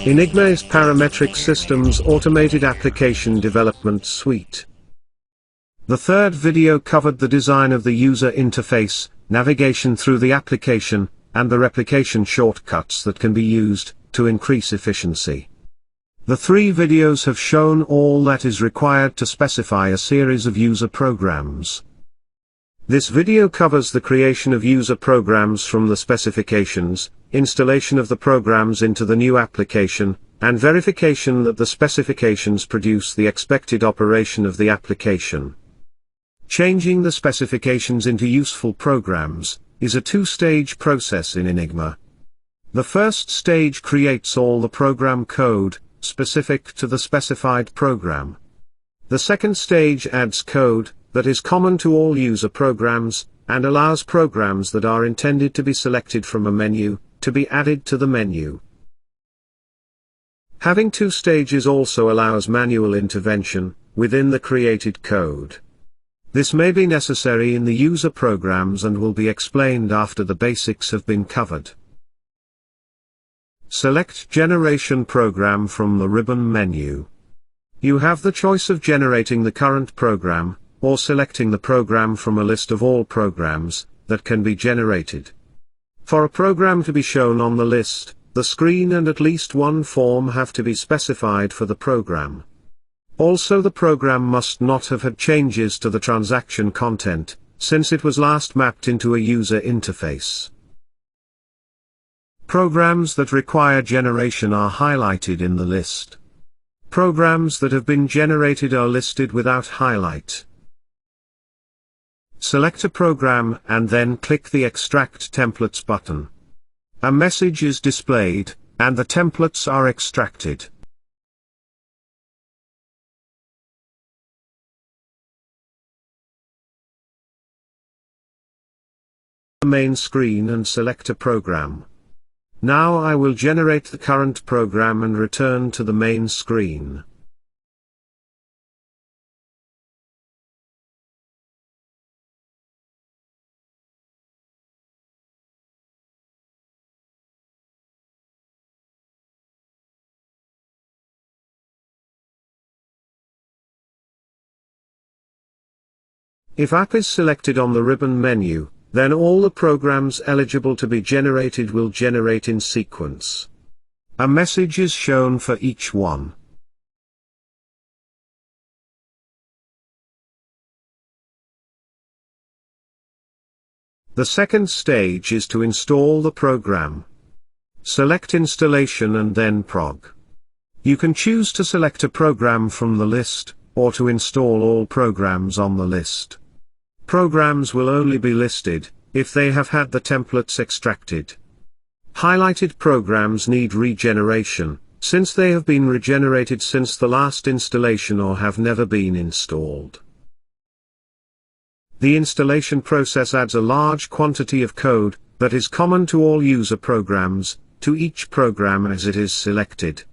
Enigma is Parametric Systems Automated Application Development Suite. The third video covered the design of the user interface, navigation through the application, and the replication shortcuts that can be used to increase efficiency. The three videos have shown all that is required to specify a series of user programs. This video covers the creation of user programs from the specifications, installation of the programs into the new application, and verification that the specifications produce the expected operation of the application. Changing the specifications into useful programs is a two-stage process in Enigma. The first stage creates all the program code specific to the specified program. The second stage adds code that is common to all user programs, and allows programs that are intended to be selected from a menu to be added to the menu. Having two stages also allows manual intervention within the created code. This may be necessary in the user programs and will be explained after the basics have been covered. Select Generation Program from the ribbon menu. You have the choice of generating the current program, or selecting the program from a list of all programs that can be generated. For a program to be shown on the list, the screen and at least one form have to be specified for the program. Also, the program must not have had changes to the transaction content, since it was last mapped into a user interface. Programs that require generation are highlighted in the list. Programs that have been generated are listed without highlight. Select a program and then click the Extract Templates button. A message is displayed, and the templates are extracted. The main screen and select a program. Now I will generate the current program and return to the main screen. If app is selected on the ribbon menu, then all the programs eligible to be generated will generate in sequence. A message is shown for each one. The second stage is to install the program. Select Installation and then Prog. You can choose to select a program from the list, or to install all programs on the list. Programs will only be listed if they have had the templates extracted. Highlighted programs need regeneration, since they have been regenerated since the last installation or have never been installed. The installation process adds a large quantity of code that is common to all user programs, to each program as it is selected.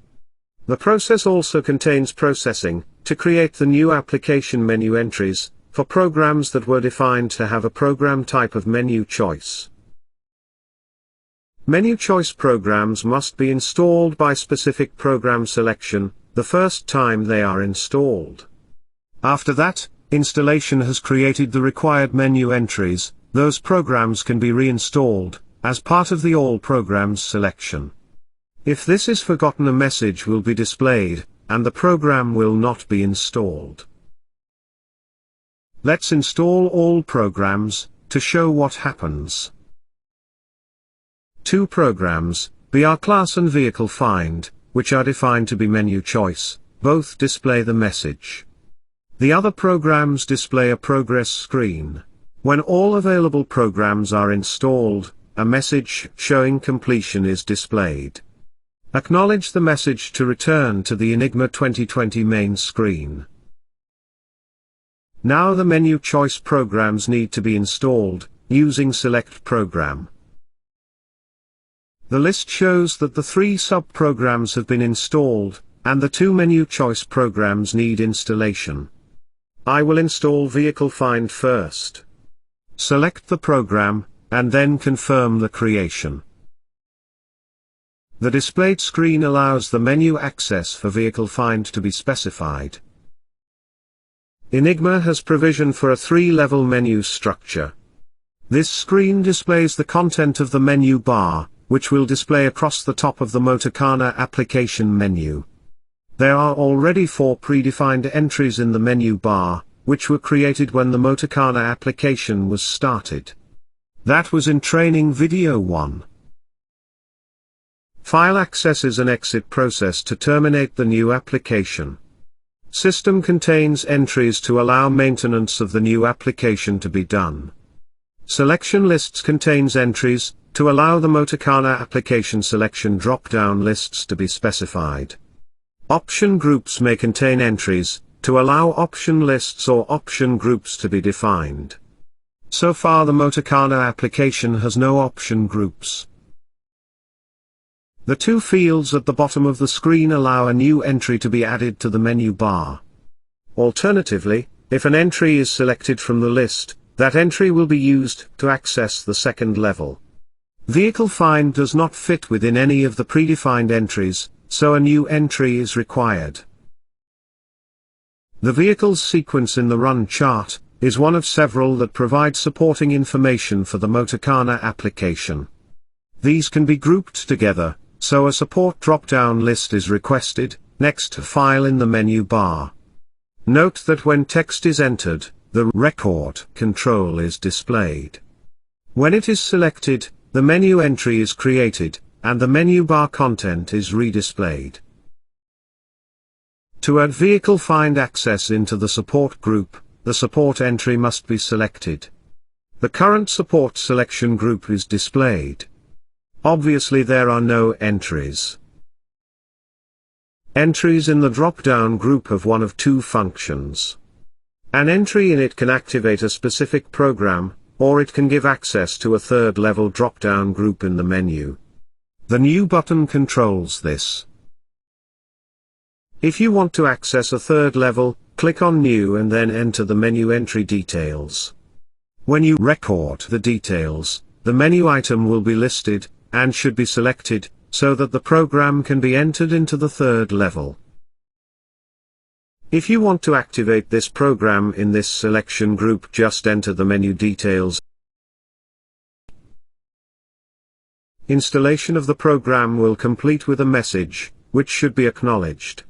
The process also contains processing to create the new application menu entries for programs that were defined to have a program type of menu choice. Menu choice programs must be installed by specific program selection the first time they are installed. After that, installation has created the required menu entries, those programs can be reinstalled as part of the All Programs selection. If this is forgotten, a message will be displayed, and the program will not be installed. Let's install all programs to show what happens. Two programs, BR class and vehicle find, which are defined to be menu choice, both display the message. The other programs display a progress screen. When all available programs are installed, a message showing completion is displayed. Acknowledge the message to return to the Enigma 2020 main screen. Now the menu choice programs need to be installed, using Select Program. The list shows that the 3 sub-programs have been installed, and the 2 menu choice programs need installation. I will install Vehicle Find first. Select the program, and then confirm the creation. The displayed screen allows the menu access for vehicle find to be specified. Enigma has provision for a 3-level menu structure. This screen displays the content of the menu bar, which will display across the top of the Motokana application menu. There are already 4 predefined entries in the menu bar, which were created when the Motokana application was started. That was in training video 1. File access is an exit process to terminate the new application. System contains entries to allow maintenance of the new application to be done. Selection lists contains entries to allow the Motokana application selection drop-down lists to be specified. Option groups may contain entries to allow option lists or option groups to be defined. So far the Motokana application has no option groups. The 2 fields at the bottom of the screen allow a new entry to be added to the menu bar. Alternatively, if an entry is selected from the list, that entry will be used to access the second level. Vehicle find does not fit within any of the predefined entries, so a new entry is required. The vehicles sequence in the run chart is one of several that provide supporting information for the Motokana application. These can be grouped together, so a support drop-down list is requested, next to File in the menu bar. Note that when text is entered, the record control is displayed. When it is selected, the menu entry is created, and the menu bar content is redisplayed. To add vehicle find access into the support group, the support entry must be selected. The current support selection group is displayed. Obviously there are no entries. Entries in the drop-down group have one of 2 functions. An entry in it can activate a specific program, or it can give access to a 3rd-level drop-down group in the menu. The new button controls this. If you want to access a 3rd level, click on New and then enter the menu entry details. When you record the details, the menu item will be listed, and should be selected, so that the program can be entered into the 3rd level. If you want to activate this program in this selection group, just enter the menu details. Installation of the program will complete with a message, which should be acknowledged.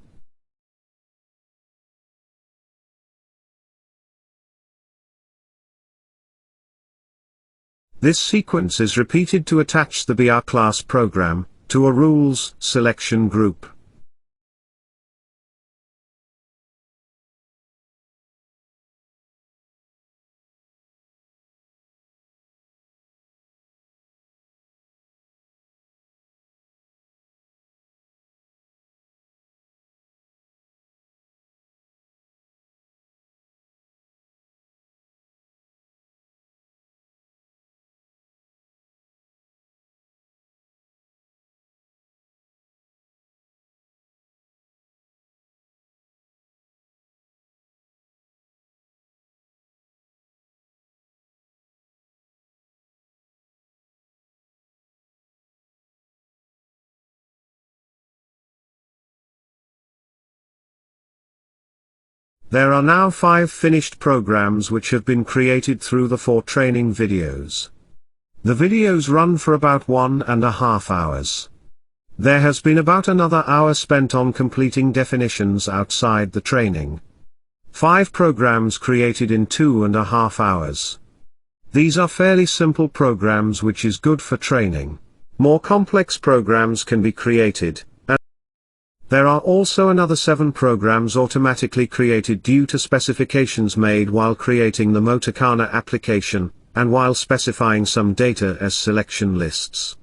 This sequence is repeated to attach the BR class program to a rules selection group. There are now 5 finished programs which have been created through the 4 training videos. The videos run for about 1.5 hours. There has been about another hour spent on completing definitions outside the training. 5 programs created in 2.5 hours. These are fairly simple programs, which is good for training. More complex programs can be created. There are also another 7 programs automatically created due to specifications made while creating the Motokana application, and while specifying some data as selection lists.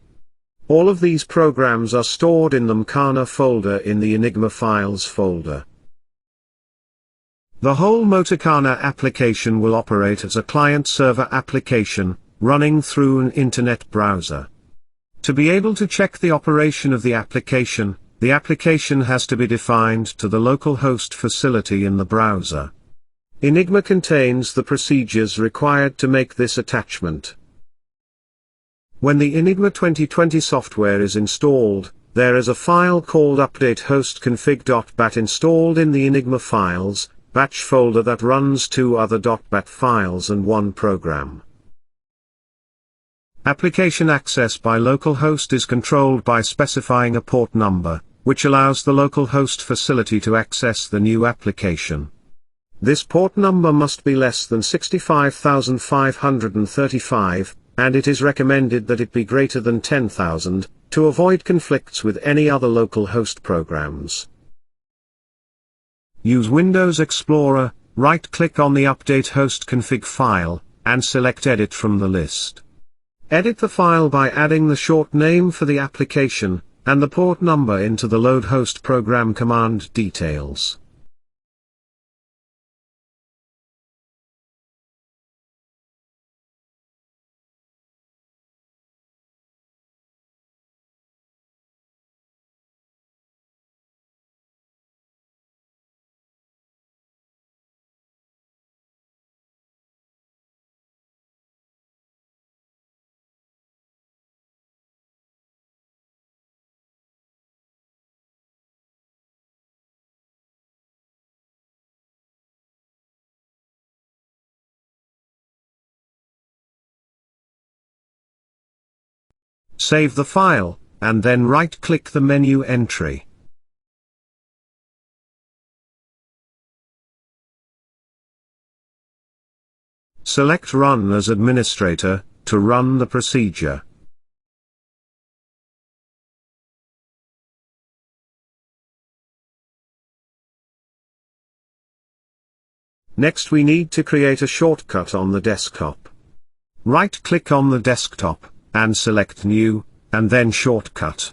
All of these programs are stored in the Motokana folder in the Enigma files folder. The whole Motokana application will operate as a client-server application, running through an internet browser. To be able to check the operation of the application has to be defined to the local host facility in the browser. Enigma contains the procedures required to make this attachment. When the Enigma 2020 software is installed, there is a file called update-host-config.bat installed in the Enigma files, batch folder that runs 2 other .bat files and 1 program. Application access by localhost is controlled by specifying a port number, which allows the localhost facility to access the new application. This port number must be less than 65,535, and it is recommended that it be greater than 10,000, to avoid conflicts with any other localhost programs. Use Windows Explorer, right-click on the Update Host Config file, and select Edit from the list. Edit the file by adding the short name for the application, and the port number into the Load Host Program command details. Save the file, and then right-click the menu entry. Select Run as Administrator, to run the procedure. Next we need to create a shortcut on the desktop. Right-click on the desktop, and select New, and then Shortcut.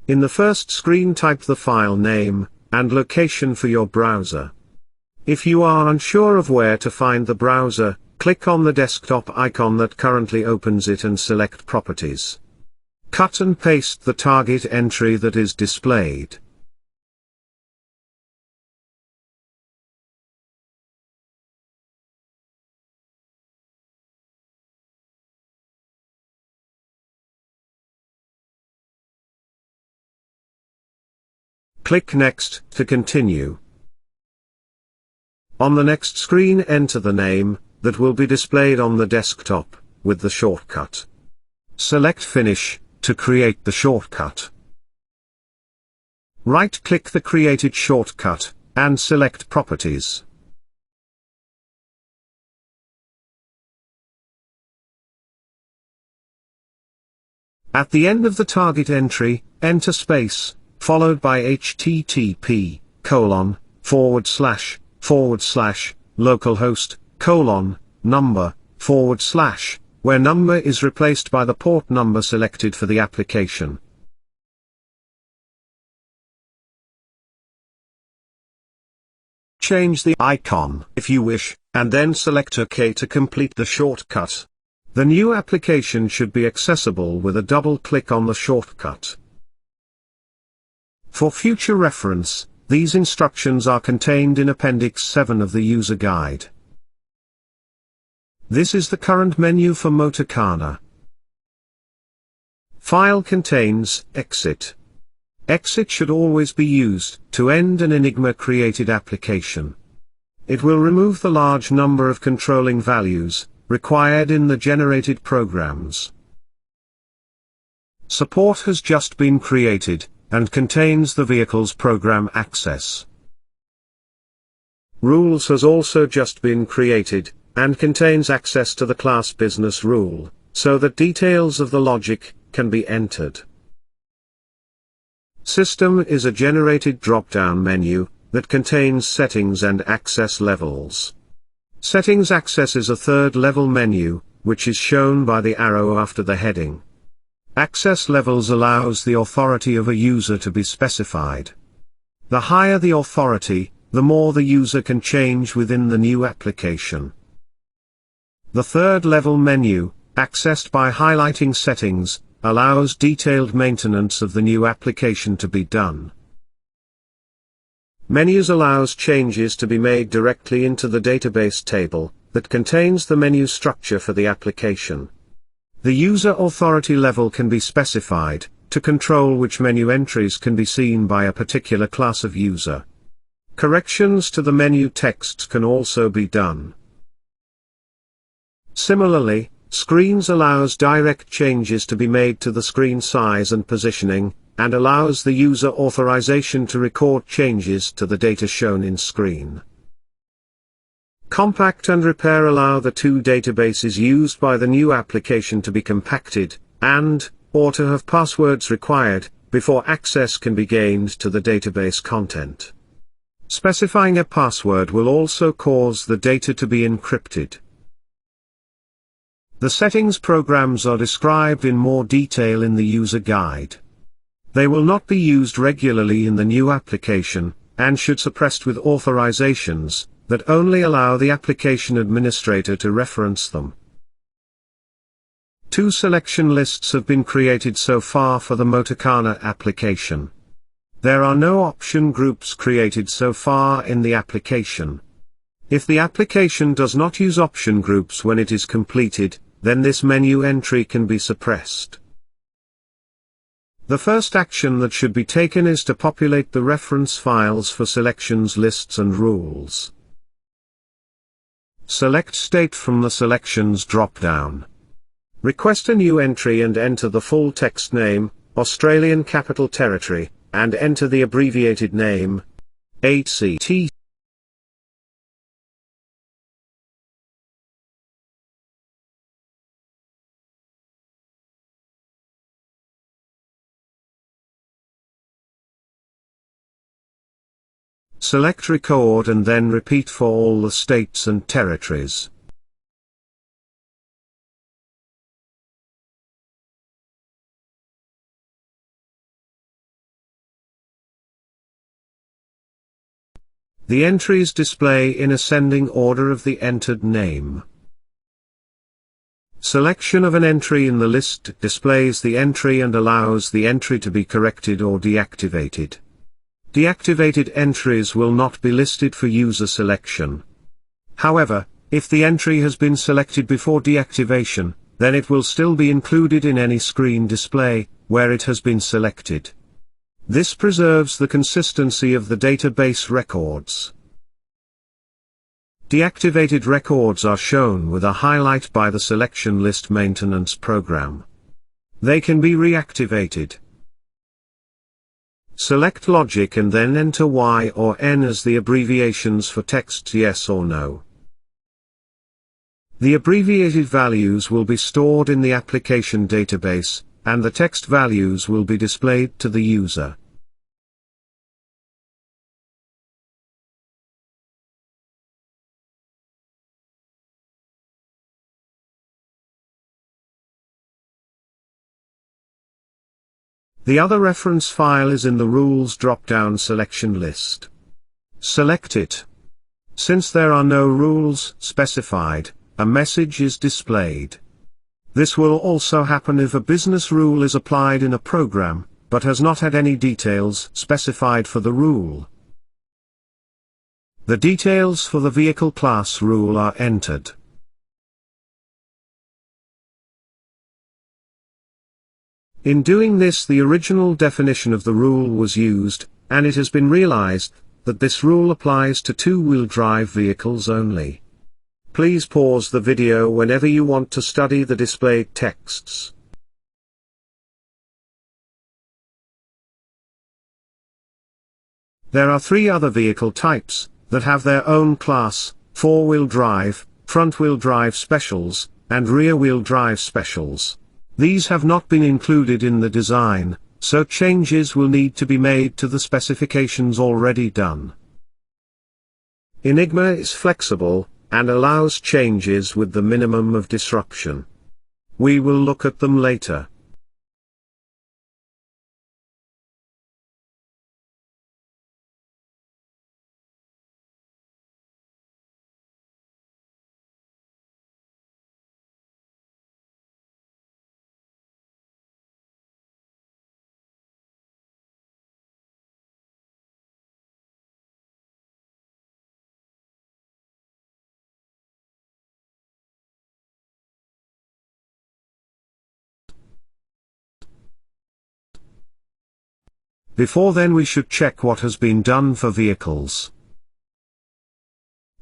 In the first screen type the file name, and location for your browser. If you are unsure of where to find the browser, click on the desktop icon that currently opens it and select Properties. Cut and paste the target entry that is displayed. Click Next to continue. On the next screen enter the name that will be displayed on the desktop with the shortcut. Select Finish to create the shortcut. Right-click the created shortcut and select Properties. At the end of the target entry, enter space, followed by http://localhost:/number/, where number is replaced by the port number selected for the application. Change the icon if you wish, and then select OK to complete the shortcut. The new application should be accessible with a double click on the shortcut. For future reference, these instructions are contained in Appendix 7 of the user guide. This is the current menu for Motokana. File contains exit. Exit should always be used to end an Enigma created application. It will remove the large number of controlling values required in the generated programs. Support has just been created and contains the vehicle's program access. Rules has also just been created, and contains access to the class business rule, so that details of the logic can be entered. System is a generated drop-down menu that contains settings and access levels. Settings access is a third-level menu, which is shown by the arrow after the heading. Access levels allows the authority of a user to be specified. The higher the authority, the more the user can change within the new application. The third-level menu, accessed by highlighting settings, allows detailed maintenance of the new application to be done. Menus allows changes to be made directly into the database table that contains the menu structure for the application. The user authority level can be specified to control which menu entries can be seen by a particular class of user. Corrections to the menu text can also be done. Similarly, screens allows direct changes to be made to the screen size and positioning, and allows the user authorization to record changes to the data shown in screen. Compact and repair allow the two databases used by the new application to be compacted, or to have passwords required, before access can be gained to the database content. Specifying a password will also cause the data to be encrypted. The settings programs are described in more detail in the user guide. They will not be used regularly in the new application, and should be suppressed with authorizations that only allow the application administrator to reference them. Two selection lists have been created so far for the Motokana application. There are no option groups created so far in the application. If the application does not use option groups when it is completed, then this menu entry can be suppressed. The first action that should be taken is to populate the reference files for selections lists and rules. Select State from the Selections drop-down. Request a new entry and enter the full text name, Australian Capital Territory, and enter the abbreviated name, ACT. Select Record and then repeat for all the states and territories. The entries display in ascending order of the entered name. Selection of an entry in the list displays the entry and allows the entry to be corrected or deactivated. Deactivated entries will not be listed for user selection. However, if the entry has been selected before deactivation, then it will still be included in any screen display where it has been selected. This preserves the consistency of the database records. Deactivated records are shown with a highlight by the selection list maintenance program. They can be reactivated. Select logic and then enter Y or N as the abbreviations for text yes or no. The abbreviated values will be stored in the application database, and the text values will be displayed to the user. The other reference file is in the Rules drop-down selection list. Select it. Since there are no rules specified, a message is displayed. This will also happen if a business rule is applied in a program, but has not had any details specified for the rule. The details for the vehicle class rule are entered. In doing this, the original definition of the rule was used, and it has been realized that this rule applies to two-wheel drive vehicles only. Please pause the video whenever you want to study the displayed texts. There are three other vehicle types that have their own class: four-wheel drive, front-wheel drive specials, and rear-wheel drive specials. These have not been included in the design, so changes will need to be made to the specifications already done. Enigma is flexible, and allows changes with the minimum of disruption. We will look at them later. Before then we should check what has been done for vehicles.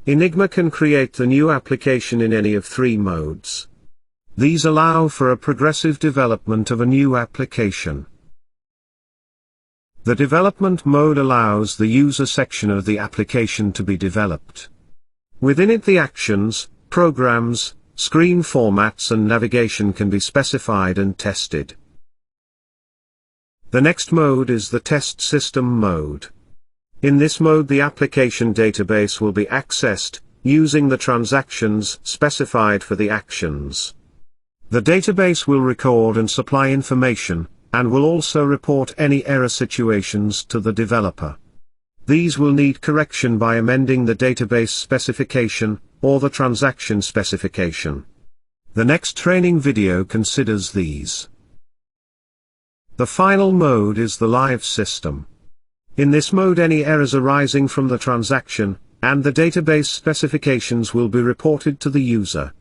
Enigma can create the new application in any of three modes. These allow for a progressive development of a new application. The development mode allows the user section of the application to be developed. Within it the actions, programs, screen formats and navigation can be specified and tested. The next mode is the test system mode. In this mode the application database will be accessed, using the transactions specified for the actions. The database will record and supply information, and will also report any error situations to the developer. These will need correction by amending the database specification, or the transaction specification. The next training video considers these. The final mode is the live system. In this mode any errors arising from the transaction, and the database specifications will be reported to the user.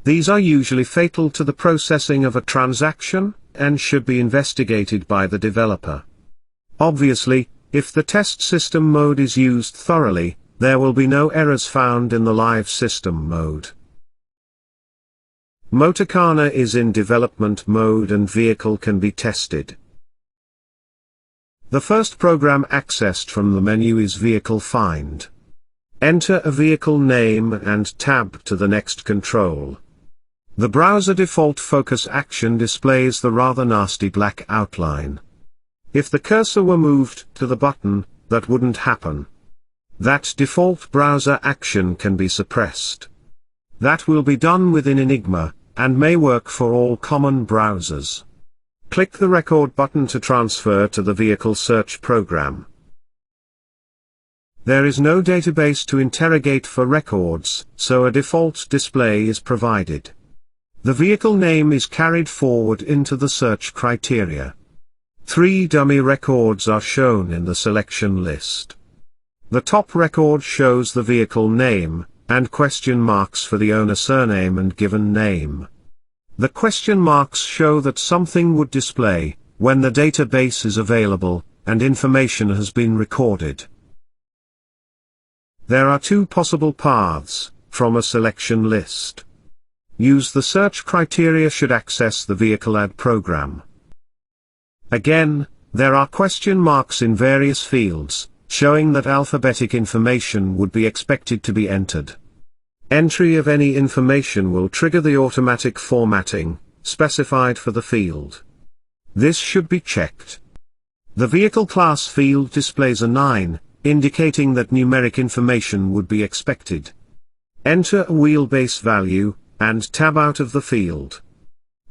These are usually fatal to the processing of a transaction, and should be investigated by the developer. Obviously, if the test system mode is used thoroughly, there will be no errors found in the live system mode. Motokana is in development mode and vehicle can be tested. The first program accessed from the menu is Vehicle Find. Enter a vehicle name and tab to the next control. The browser default focus action displays the rather nasty black outline. If the cursor were moved to the button, that wouldn't happen. That default browser action can be suppressed. That will be done within Enigma, and may work for all common browsers. Click the record button to transfer to the vehicle search program. There is no database to interrogate for records, so a default display is provided. The vehicle name is carried forward into the search criteria. 3 dummy records are shown in the selection list. The top record shows the vehicle name, and question marks for the owner surname and given name. The question marks show that something would display, when the database is available, and information has been recorded. There are 2 possible paths, from a selection list. Use the search criteria should access the vehicle add program. Again, there are question marks in various fields, showing that alphabetic information would be expected to be entered. Entry of any information will trigger the automatic formatting, specified for the field. This should be checked. The vehicle class field displays a 9, indicating that numeric information would be expected. Enter a wheelbase value, and tab out of the field.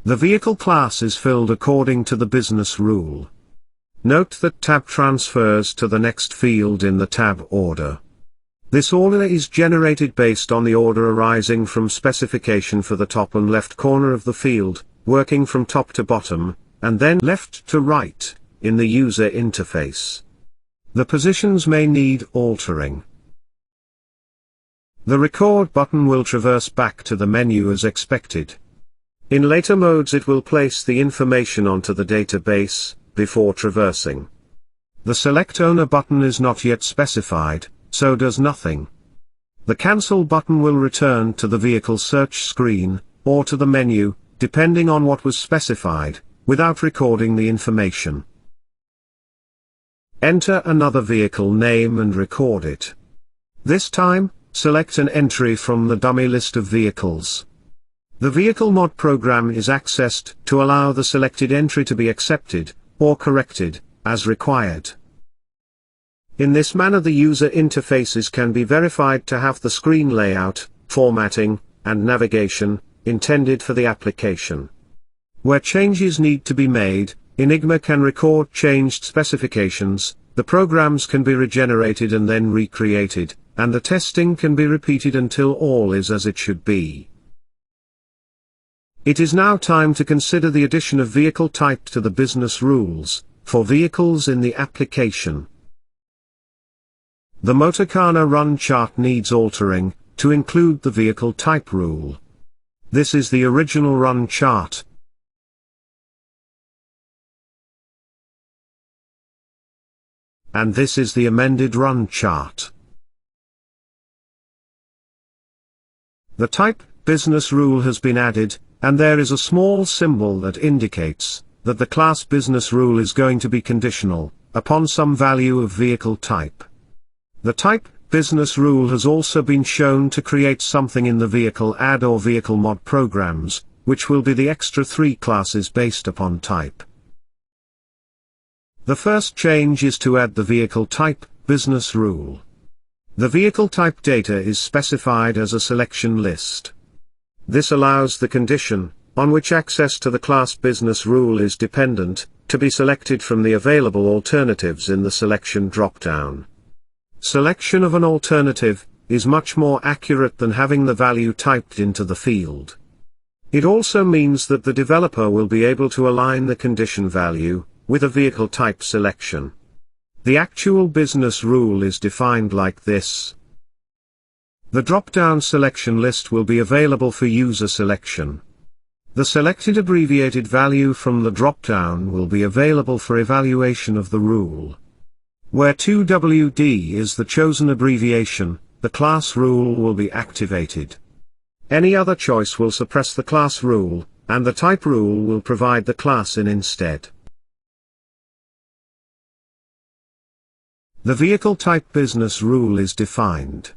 The vehicle class is filled according to the business rule. Note that tab transfers to the next field in the tab order. This order is generated based on the order arising from specification for the top and left corner of the field, working from top to bottom, and then left to right, in the user interface. The positions may need altering. The record button will traverse back to the menu as expected. In later modes it will place the information onto the database, before traversing. The Select Owner button is not yet specified, so does nothing. The Cancel button will return to the vehicle search screen, or to the menu, depending on what was specified, without recording the information. Enter another vehicle name and record it. This time, select an entry from the dummy list of vehicles. The vehicle mod program is accessed to allow the selected entry to be accepted, or corrected, as required. In this manner the user interfaces can be verified to have the screen layout, formatting, and navigation, intended for the application. Where changes need to be made, Enigma can record changed specifications, the programs can be regenerated and then recreated, and the testing can be repeated until all is as it should be. It is now time to consider the addition of vehicle type to the business rules, for vehicles in the application. The Motokana run chart needs altering, to include the vehicle type rule. This is the original run chart. and this is the amended run chart. The type business rule has been added, and there is a small symbol that indicates that the class business rule is going to be conditional upon some value of vehicle type. The type business rule has also been shown to create something in the vehicle add or vehicle mod programs, which will be the extra 3 classes based upon type. The first change is to add the vehicle type business rule. The vehicle type data is specified as a selection list. This allows the condition, on which access to the class business rule is dependent, to be selected from the available alternatives in the selection drop-down. Selection of an alternative is much more accurate than having the value typed into the field. It also means that the developer will be able to align the condition value with a vehicle type selection. The actual business rule is defined like this. The drop-down selection list will be available for user selection. The selected abbreviated value from the drop-down will be available for evaluation of the rule. Where 2WD is the chosen abbreviation, the class rule will be activated. Any other choice will suppress the class rule, and the type rule will provide the class in instead. The vehicle type business rule is defined.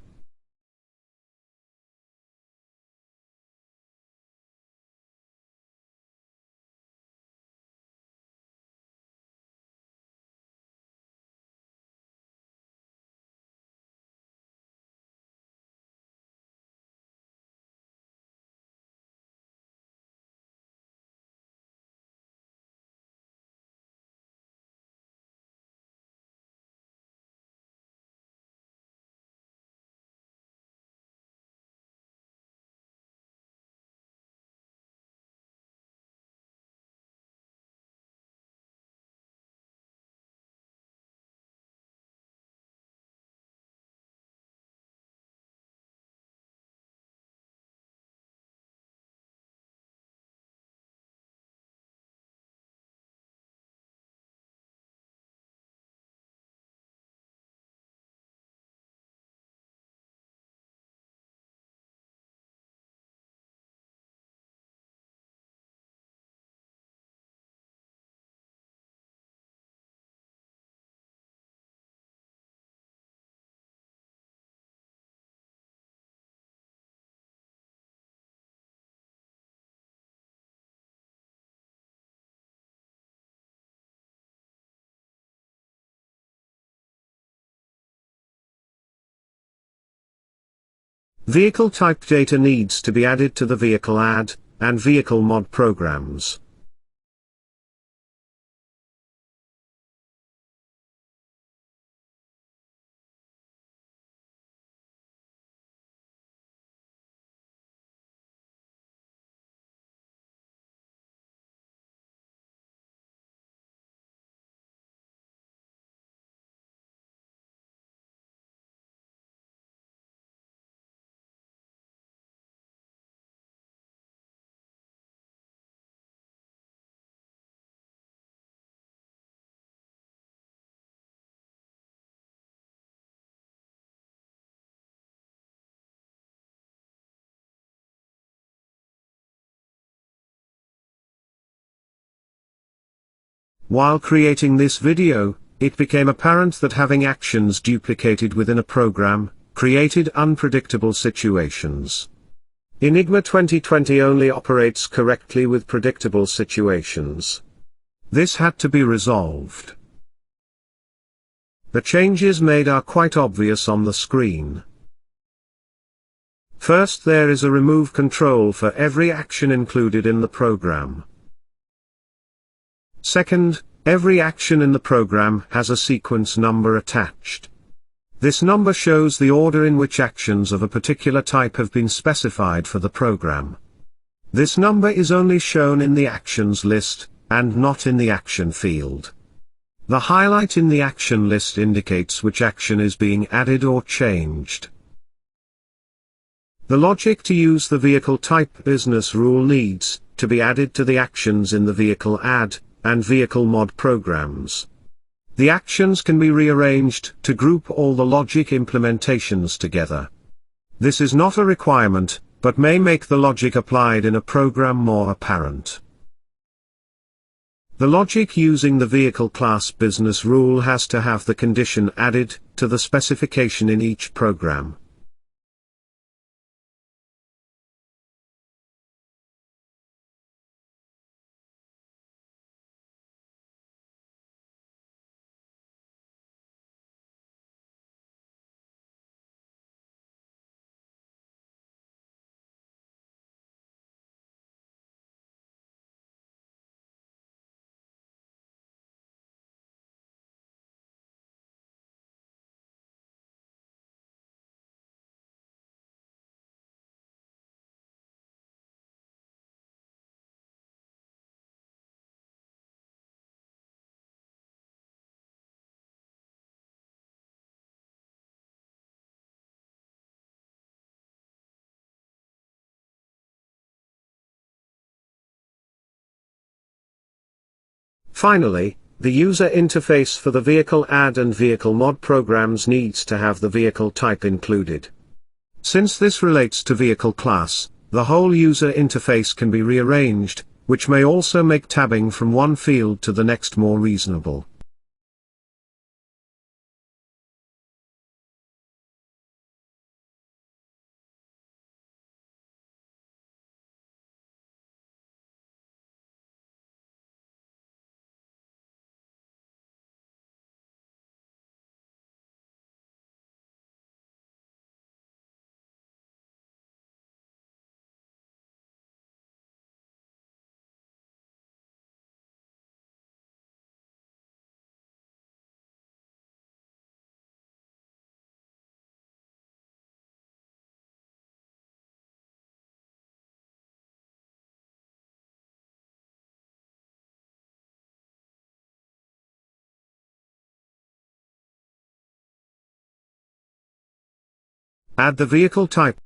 Vehicle type data needs to be added to the vehicle add and vehicle mod programs. While creating this video, it became apparent that having actions duplicated within a program created unpredictable situations. Enigma 2020 only operates correctly with predictable situations. This had to be resolved. The changes made are quite obvious on the screen. First, there is a remove control for every action included in the program. Second, every action in the program has a sequence number attached. This number shows the order in which actions of a particular type have been specified for the program. This number is only shown in the actions list, and not in the action field. The highlight in the action list indicates which action is being added or changed. The logic to use the vehicle type business rule needs to be added to the actions in the vehicle add and vehicle mod programs. The actions can be rearranged to group all the logic implementations together. This is not a requirement, but may make the logic applied in a program more apparent. The logic using the vehicle class business rule has to have the condition added to the specification in each program. Finally, the user interface for the vehicle add and vehicle mod programs needs to have the vehicle type included. Since this relates to vehicle class, the whole user interface can be rearranged, which may also make tabbing from one field to the next more reasonable. Add the vehicle type.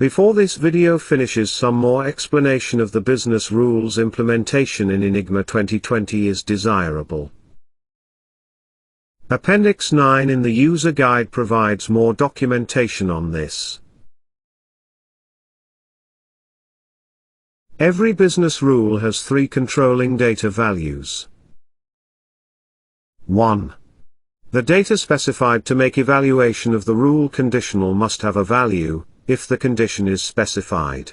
Before this video finishes, some more explanation of the business rules implementation in Enigma 2020 is desirable. Appendix 9 in the user guide provides more documentation on this. Every business rule has three controlling data values. 1. The data specified to make evaluation of the rule conditional must have a value, if the condition is specified.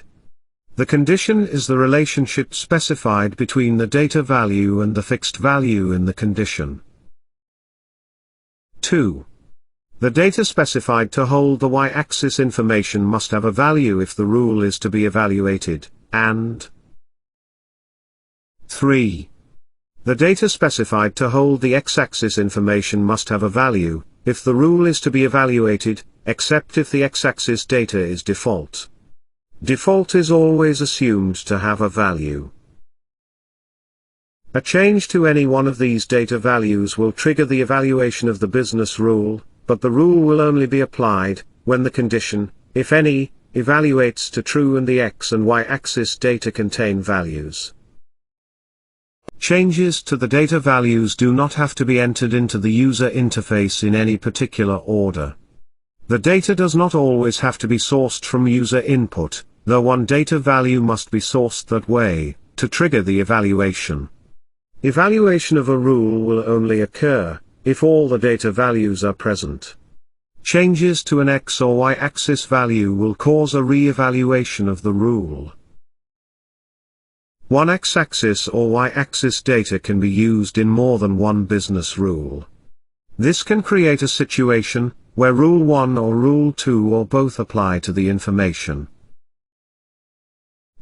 The condition is the relationship specified between the data value and the fixed value in the condition. 2. The data specified to hold the y-axis information must have a value if the rule is to be evaluated, and 3. The data specified to hold the x-axis information must have a value, if the rule is to be evaluated, except if the x-axis data is default. Default is always assumed to have a value. A change to any one of these data values will trigger the evaluation of the business rule, but the rule will only be applied when the condition, if any, evaluates to true and the x and y-axis data contain values. Changes to the data values do not have to be entered into the user interface in any particular order. The data does not always have to be sourced from user input, though one data value must be sourced that way, to trigger the evaluation. Evaluation of a rule will only occur if all the data values are present. Changes to an x or y-axis value will cause a re-evaluation of the rule. One x-axis or y-axis data can be used in more than one business rule. This can create a situation where Rule 1 or Rule 2 or both apply to the information.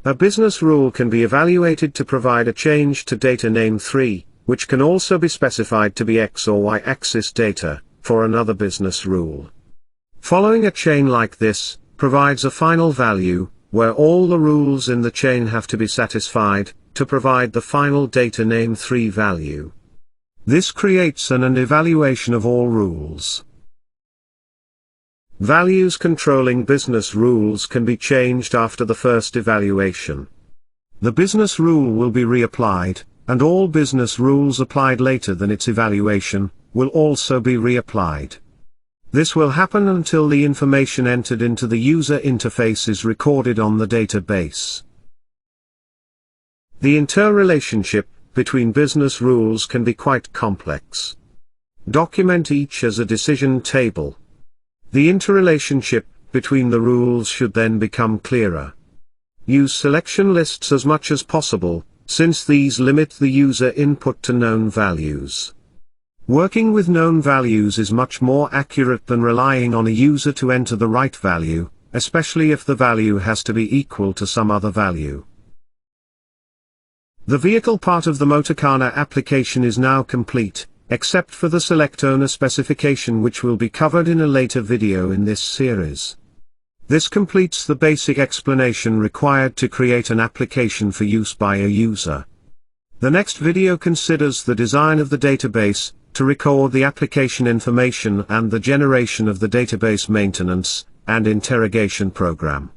A business rule can be evaluated to provide a change to data name 3, which can also be specified to be x or y-axis data, for another business rule. Following a chain like this provides a final value, where all the rules in the chain have to be satisfied, to provide the final data name 3 value. This creates an evaluation of all rules. Values controlling business rules can be changed after the first evaluation. The business rule will be reapplied, and all business rules applied later than its evaluation will also be reapplied. This will happen until the information entered into the user interface is recorded on the database. The interrelationship between business rules can be quite complex. Document each as a decision table. The interrelationship between the rules should then become clearer. Use selection lists as much as possible, since these limit the user input to known values. Working with known values is much more accurate than relying on a user to enter the right value, especially if the value has to be equal to some other value. The vehicle part of the Motokana application is now complete, except for the select owner specification, which will be covered in a later video in this series. This completes the basic explanation required to create an application for use by a user. The next video considers the design of the database, to record the application information and the generation of the database maintenance and interrogation program.